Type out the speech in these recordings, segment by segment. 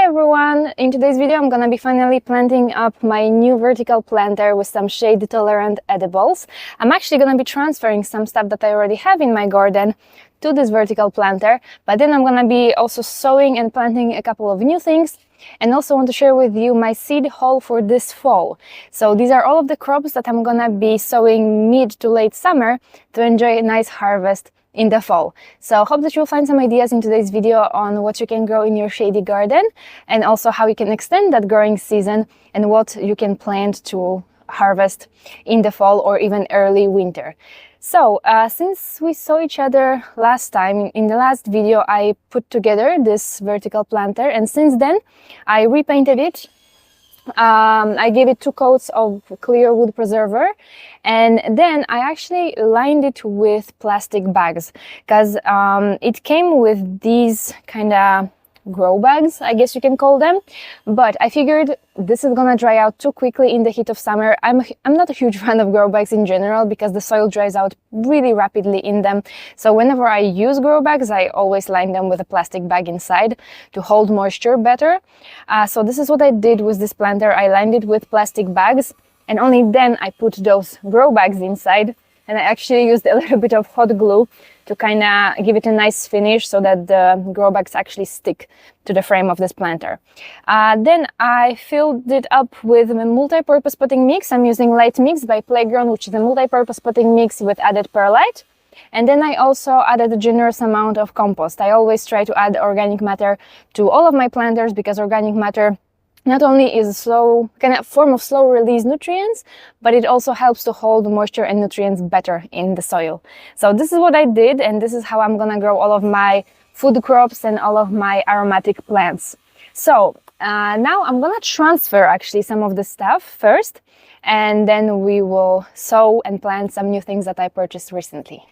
everyone! In today's video I'm gonna be finally planting up my new vertical planter with some shady tolerant edibles. I'm actually gonna be transferring some stuff that I already have in my garden to this vertical planter, but then I'm gonna be also sowing and planting a couple of new things, and also want to share with you my seed haul for this fall. So these are all of the crops that I'm gonna be sowing mid to late summer to enjoy a nice harvest in the fall. So hope that you'll find some ideas in today's video on what you can grow in your shady garden, and also how you can extend that growing season and what you can plant to harvest in the fall or even early winter. So since we saw each other last time, in the last video I put together this vertical planter, and since then I repainted it. I gave it 2 coats of clear wood preserver, and then I actually lined it with plastic bags, because it came with these kind of grow bags, I guess you can call them, but I figured this is gonna dry out too quickly in the heat of summer. I'm not a huge fan of grow bags in general because the soil dries out really rapidly in them. So whenever I use grow bags, I always line them with a plastic bag inside to hold moisture better. So this is what I did with this planter. I lined it with plastic bags, and only then I put those grow bags inside, and I actually used a little bit of hot glue to kind of give it a nice finish so that the grow bags actually stick to the frame of this planter. Then I filled it up with a multi-purpose potting mix. I'm using Light Mix by Playground, which is a multi-purpose potting mix with added perlite. And then I also added a generous amount of compost. I always try to add organic matter to all of my planters, because organic matter not only is a slow, kind of form of slow release nutrients, but it also helps to hold moisture and nutrients better in the soil. So this is what I did, and this is how I'm gonna grow all of my food crops and all of my aromatic plants. So now I'm gonna transfer actually some of the stuff first, and then we will sow and plant some new things that I purchased recently.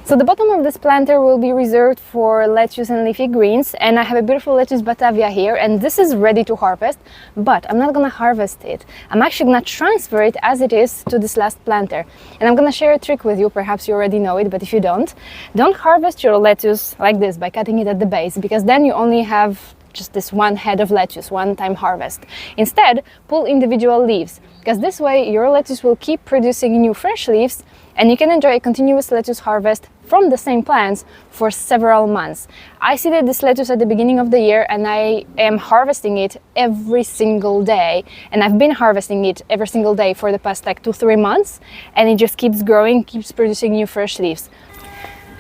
So the bottom of this planter will be reserved for lettuce and leafy greens, and I have a beautiful lettuce Batavia here, and this is ready to harvest, but I'm not gonna harvest it. I'm actually gonna transfer it as it is to this last planter. And I'm gonna share a trick with you. Perhaps you already know it, but if you don't harvest your lettuce like this by cutting it at the base, because then you only have just this one head of lettuce, one-time harvest. Instead, pull individual leaves, because this way your lettuce will keep producing new fresh leaves, and you can enjoy a continuous lettuce harvest from the same plants for several months. I seeded this lettuce at the beginning of the year, and I am harvesting it every single day, and I've been harvesting it every single day for the past like 2-3 months, and it just keeps growing, keeps producing new fresh leaves.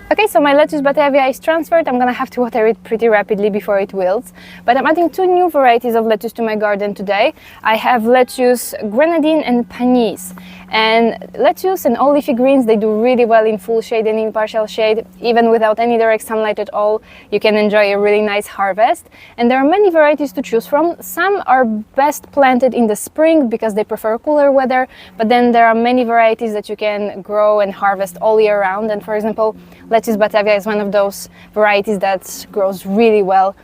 Okay, so my lettuce Batavia is transferred. I'm gonna have to water it pretty rapidly before it wilts. But I'm adding 2 new varieties of lettuce to my garden today. I have lettuce Grenadine and Panisse. And lettuce and all leafy greens, they do really well in full shade and in partial shade. Even without any direct sunlight at all, you can enjoy a really nice harvest. And there are many varieties to choose from. Some are best planted in the spring because they prefer cooler weather, but then there are many varieties that you can grow and harvest all year round. And for example, lettuce Batavia is one of those varieties that grows really well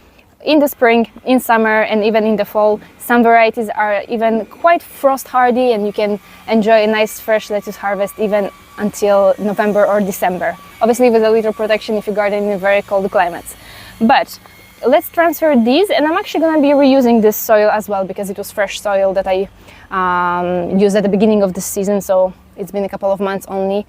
in the spring, in summer, and even in the fall. Some varieties are even quite frost hardy, and you can enjoy a nice fresh lettuce harvest even until November or December. Obviously with a little protection if you garden in very cold climates. But let's transfer these, and I'm actually going to be reusing this soil as well, because it was fresh soil that I used at the beginning of the season. So it's been a couple of months only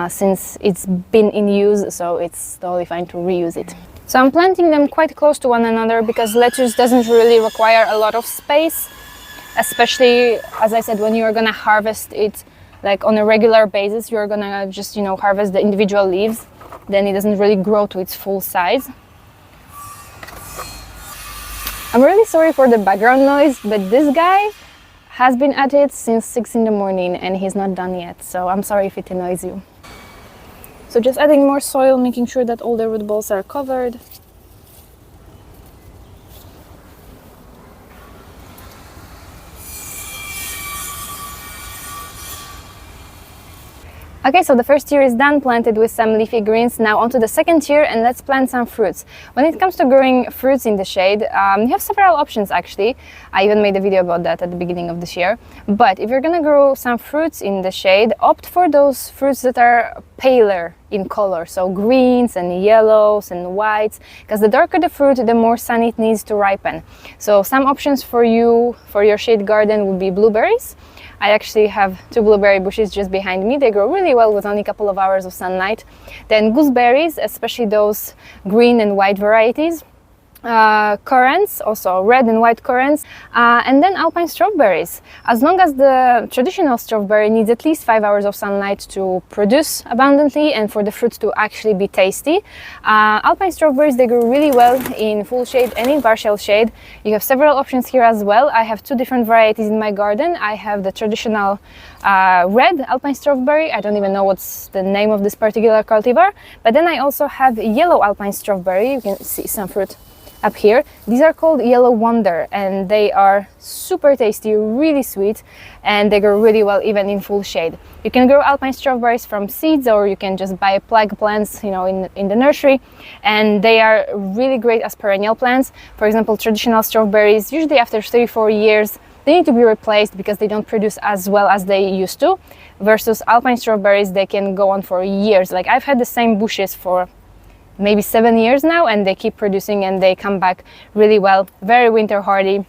since it's been in use, so it's totally fine to reuse it. So I'm planting them quite close to one another because lettuce doesn't really require a lot of space, especially, as I said, when you're gonna harvest it like on a regular basis. You're gonna just, harvest the individual leaves, then it doesn't really grow to its full size. I'm really sorry for the background noise, but this guy has been at it since 6 in the morning and he's not done yet, so I'm sorry if it annoys you. So just adding more soil, making sure that all the root balls are covered. Okay, so the first tier is done, planted with some leafy greens. Now onto the second tier, and let's plant some fruits. When it comes to growing fruits in the shade, you have several options actually. I even made a video about that at the beginning of this year. But if you're gonna grow some fruits in the shade, opt for those fruits that are paler in color, so greens and yellows and whites, because the darker the fruit, the more sun it needs to ripen. So some options for you, for your shade garden, would be blueberries. I actually have 2 blueberry bushes just behind me. They grow really well with only a couple of hours of sunlight. Then gooseberries, especially those green and white varieties. Currants, also red and white currants, and then alpine strawberries. As long as the traditional strawberry needs at least 5 hours of sunlight to produce abundantly and for the fruit to actually be tasty, alpine strawberries, they grow really well in full shade and in partial shade. You have several options here as well. I have 2 different varieties in my garden. I have the traditional red alpine strawberry. I don't even know what's the name of this particular cultivar, but then I also have yellow alpine strawberry. You can see some fruit up here. These are called Yellow Wonder, and they are super tasty, really sweet, and they grow really well even in full shade. You can grow alpine strawberries from seeds, or you can just buy plug plants, in the nursery, and they are really great as perennial plants. For example, traditional strawberries, usually after 3-4 years, they need to be replaced because they don't produce as well as they used to, versus alpine strawberries, they can go on for years. Like, I've had the same bushes for maybe 7 years now, and they keep producing and they come back really well, very winter hardy.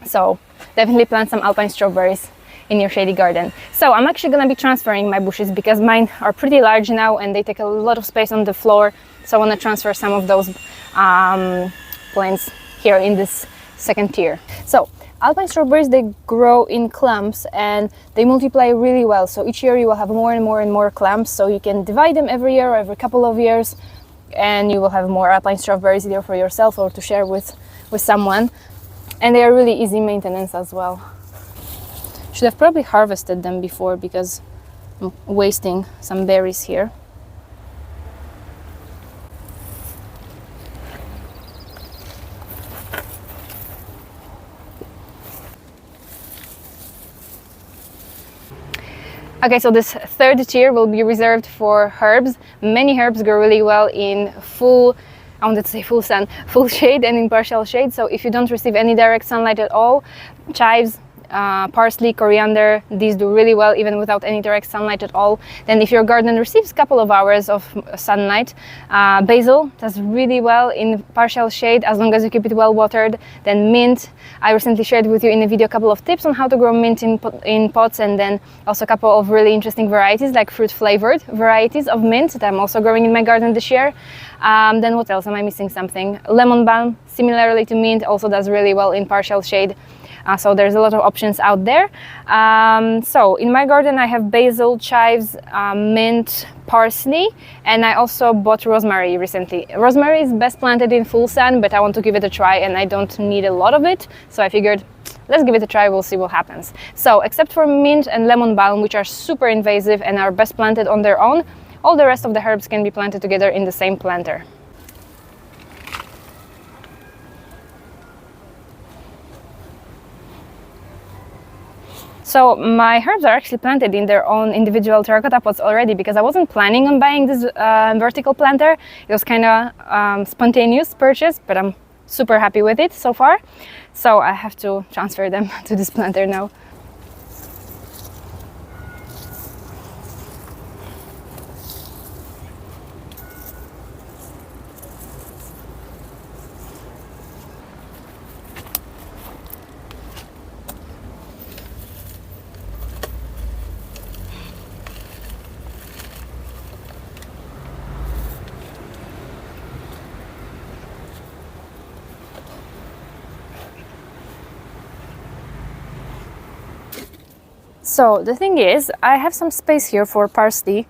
So definitely plant some alpine strawberries in your shady garden. So I'm actually going to be transferring my bushes because mine are pretty large now and they take a lot of space on the floor. So I want to transfer some of those plants here in this second tier. So alpine strawberries, they grow in clumps and they multiply really well. So each year you will have more and more and more clumps. So you can divide them every year or every couple of years, and you will have more alpine strawberries either for yourself or to share with someone. And they are really easy maintenance as well. Should have probably harvested them before because I'm wasting some berries here. Okay, so this third tier will be reserved for herbs. Many herbs grow really well in full shade and in partial shade. So if you don't receive any direct sunlight at all, chives, parsley, coriander, these do really well even without any direct sunlight at all. Then if your garden receives a couple of hours of sunlight, basil does really well in partial shade as long as you keep it well watered. Then mint, I recently shared with you in a video a couple of tips on how to grow mint in pots, and then also a couple of really interesting varieties like fruit flavored varieties of mint that I'm also growing in my garden this year. Then what else? Am I missing something? Lemon balm, similarly to mint, also does really well in partial shade. So there's a lot of options out there. So in my garden I have basil, chives, mint, parsley, and I also bought rosemary recently. Rosemary is best planted in full sun, but I want to give it a try and I don't need a lot of it. So I figured, let's give it a try, we'll see what happens. So except for mint and lemon balm, which are super invasive and are best planted on their own, all the rest of the herbs can be planted together in the same planter. So my herbs are actually planted in their own individual terracotta pots already because I wasn't planning on buying this vertical planter. It was kind of spontaneous purchase, but I'm super happy with it so far. So I have to transfer them to this planter now. So the thing is, I have some space here for parsley.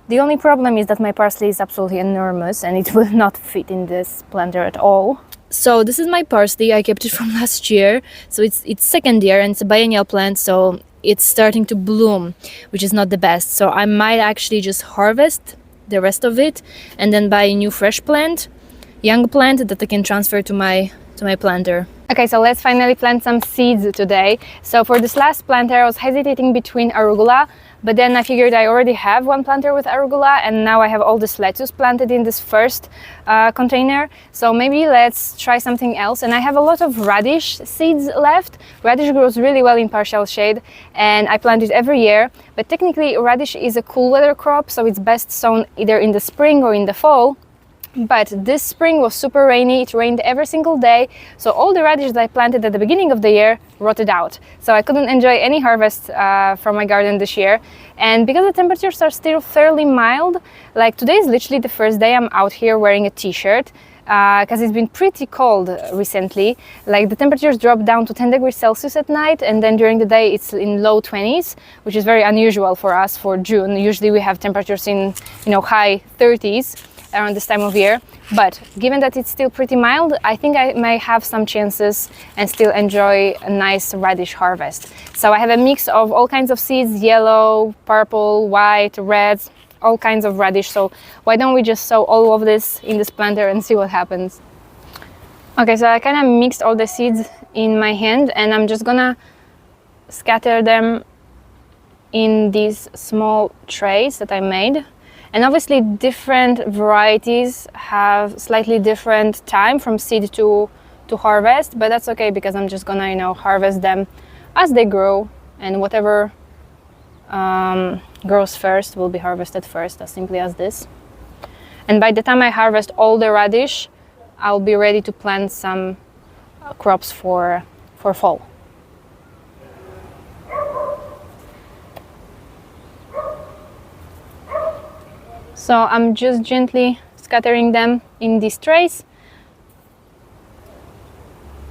The only problem is that my parsley is absolutely enormous and it will not fit in this planter at all. So this is my parsley. I kept it from last year. So it's second year and it's a biennial plant, so it's starting to bloom, which is not the best. So I might actually just harvest the rest of it and then buy a new fresh plant, young plant that I can transfer to my planter. Okay, so let's finally plant some seeds today. So for this last planter, I was hesitating between arugula, But then I figured I already have one planter with arugula, and now I have all this lettuce planted in this first container. So maybe let's try something else. And I have a lot of radish seeds left. Radish grows really well in partial shade, and I plant it every year. But technically radish is a cool weather crop, so it's best sown either in the spring or in the fall. But this spring was super rainy, it rained every single day, so all the radish that I planted at the beginning of the year rotted out. So I couldn't enjoy any harvest from my garden this year. And because the temperatures are still fairly mild, like today is literally the first day I'm out here wearing a t-shirt, because it's been pretty cold recently. Like the temperatures drop down to 10 degrees Celsius at night, and then during the day it's in low 20s, which is very unusual for us for June. Usually we have temperatures in, high 30s around this time of year. But given that it's still pretty mild, I think I may have some chances and still enjoy a nice radish harvest. So I have a mix of all kinds of seeds: yellow, purple, white, reds, all kinds of radish. So why don't we just sow all of this in this planter and see what happens. Okay, so I kind of mixed all the seeds in my hand, and I'm just gonna scatter them in these small trays that I made. And obviously different varieties have slightly different time from seed to harvest, but that's okay because I'm just gonna harvest them as they grow, and whatever grows first will be harvested first, as simply as this. And by the time I harvest all the radish, I'll be ready to plant some crops for fall. So I'm just gently scattering them in these trays.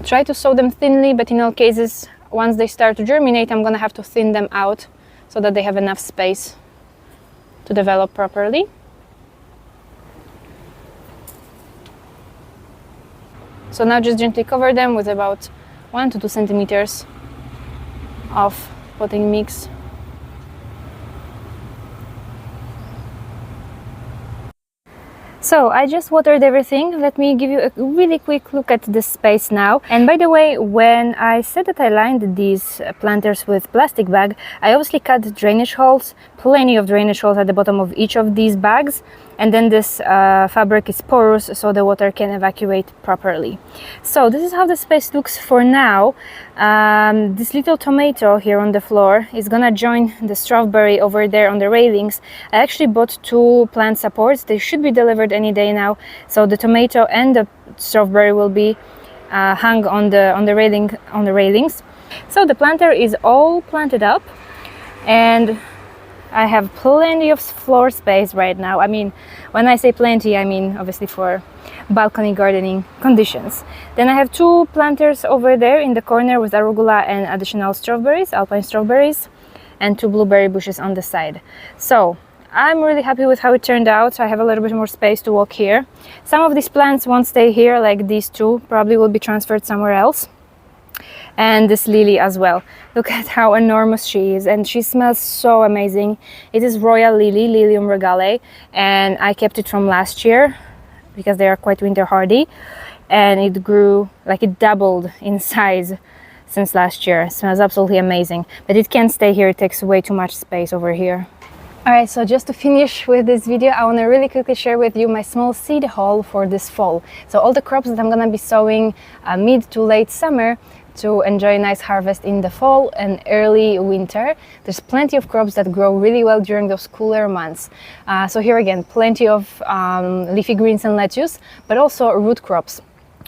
Try to sow them thinly, but in all cases, once they start to germinate, I'm gonna have to thin them out so that they have enough space to develop properly. So now just gently cover them with about 1 to 2 centimeters of potting mix. So I just watered everything. Let me give you a really quick look at this space now. And by the way, when I said that I lined these planters with plastic bag, I obviously cut drainage holes, plenty of drainage holes at the bottom of each of these bags. And then this fabric is porous, so the water can evacuate properly. So this is how the space looks for now. This little tomato here on the floor is gonna join the strawberry over there on the railings. I actually bought 2 plant supports. They should be delivered any day now. So the tomato and the strawberry will be hung on the railings. So the planter is all planted up, and I have plenty of floor space right now. I mean, when I say plenty, I mean obviously for balcony gardening conditions. Then I have 2 planters over there in the corner with arugula and additional strawberries, alpine strawberries, and 2 blueberry bushes on the side. So I'm really happy with how it turned out. I have a little bit more space to walk here. Some of these plants won't stay here, like these 2 probably will be transferred somewhere else. And this lily as well. Look at how enormous she is, and she smells so amazing. It is royal lily, Lilium regale, and I kept it from last year because they are quite winter hardy, and it grew, like it doubled in size since last year. It smells absolutely amazing, but it can't stay here. It takes way too much space over here. Alright, so just to finish with this video, I want to really quickly share with you my small seed haul for this fall. So all the crops that I'm gonna be sowing mid to late summer to enjoy a nice harvest in the fall and early winter. There's plenty of crops that grow really well during those cooler months. So here again, plenty of leafy greens and lettuce, but also root crops.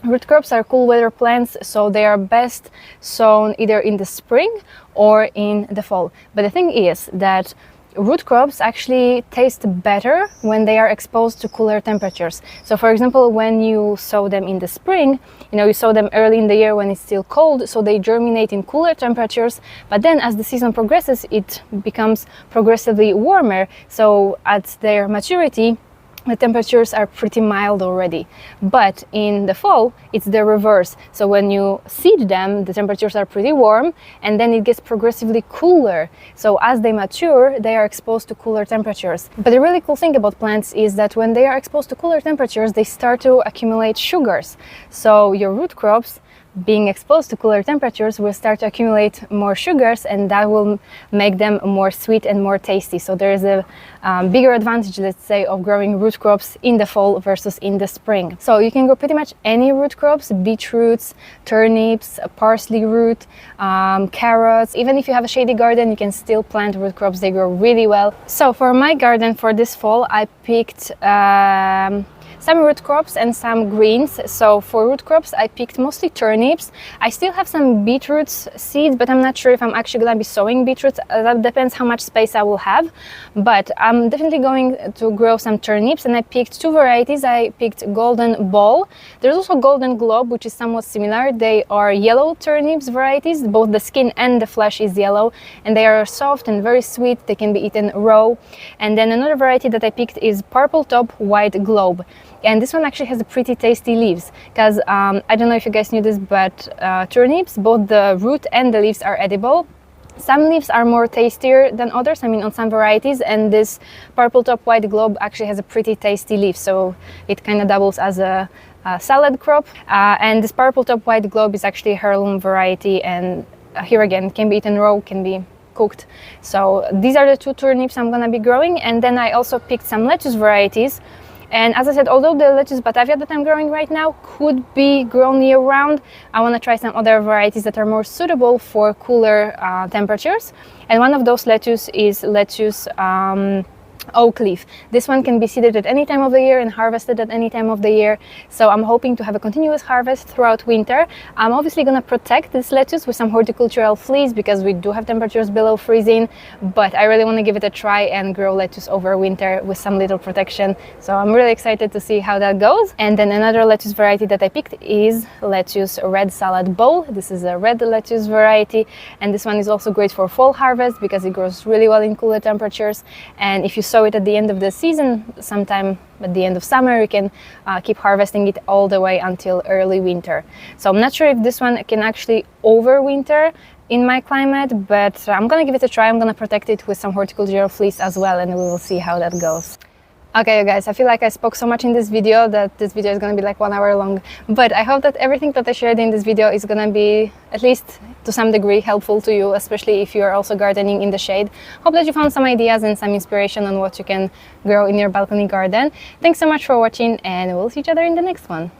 Root crops are cool weather plants, so they are best sown either in the spring or in the fall. But the thing is that root crops actually taste better when they are exposed to cooler temperatures. So for example, when you sow them in the spring, you sow them early in the year when it's still cold, so they germinate in cooler temperatures, but then as the season progresses, it becomes progressively warmer. So at their maturity, the temperatures are pretty mild already. But in the fall, it's the reverse. So when you seed them, the temperatures are pretty warm, and then it gets progressively cooler. So as they mature, they are exposed to cooler temperatures. But the really cool thing about plants is that when they are exposed to cooler temperatures, they start to accumulate sugars. So your root crops being exposed to cooler temperatures will start to accumulate more sugars, and that will make them more sweet and more tasty. So there is a bigger advantage, let's say, of growing root crops in the fall versus in the spring. So you can grow pretty much any root crops: beetroots, turnips, parsley root, carrots. Even if you have a shady garden, you can still plant root crops. They grow really well. So for my garden for this fall, I picked some root crops and some greens. So for root crops, I picked mostly turnips. I still have some beetroots seeds, but I'm not sure if I'm actually gonna be sowing beetroots. That depends how much space I will have. But I'm definitely going to grow some turnips, and I picked two varieties. I picked Golden Ball. There's also Golden Globe, which is somewhat similar. They are yellow turnips varieties. Both the skin and the flesh is yellow, and they are soft and very sweet. They can be eaten raw. And then another variety that I picked is Purple Top White Globe. And this one actually has a pretty tasty leaves, because I don't know if you guys knew this, but turnips, both the root and the leaves are edible. Some leaves are more tastier than others, I mean on some varieties, and this Purple Top White Globe actually has a pretty tasty leaf, so it kind of doubles as a salad crop. And this Purple Top White Globe is actually a heirloom variety, and here again, it can be eaten raw, can be cooked. So these are the two turnips I'm gonna be growing. And then I also picked some lettuce varieties. And as I said, although the lettuce batavia that I'm growing right now could be grown year-round, I want to try some other varieties that are more suitable for cooler temperatures. And one of those lettuce is lettuce oak leaf. This one can be seeded at any time of the year and harvested at any time of the year. So I'm hoping to have a continuous harvest throughout winter. I'm obviously going to protect this lettuce with some horticultural fleece, because we do have temperatures below freezing, but I really want to give it a try and grow lettuce over winter with some little protection. So I'm really excited to see how that goes. And then another lettuce variety that I picked is lettuce red salad bowl. This is a red lettuce variety, and this one is also great for fall harvest because it grows really well in cooler temperatures. And if you sow it at the end of the season, sometime at the end of summer, you can keep harvesting it all the way until early winter. So I'm not sure if this one can actually overwinter in my climate, but I'm gonna give it a try. I'm gonna protect it with some horticultural fleece as well, and we will see how that goes. Okay, you guys, I feel like I spoke so much in this video that this video is going to be like 1 hour long, but I hope that everything that I shared in this video is going to be, at least to some degree, helpful to you, especially if you are also gardening in the shade. Hope that you found some ideas and some inspiration on what you can grow in your balcony garden. Thanks so much for watching, and we'll see each other in the next one.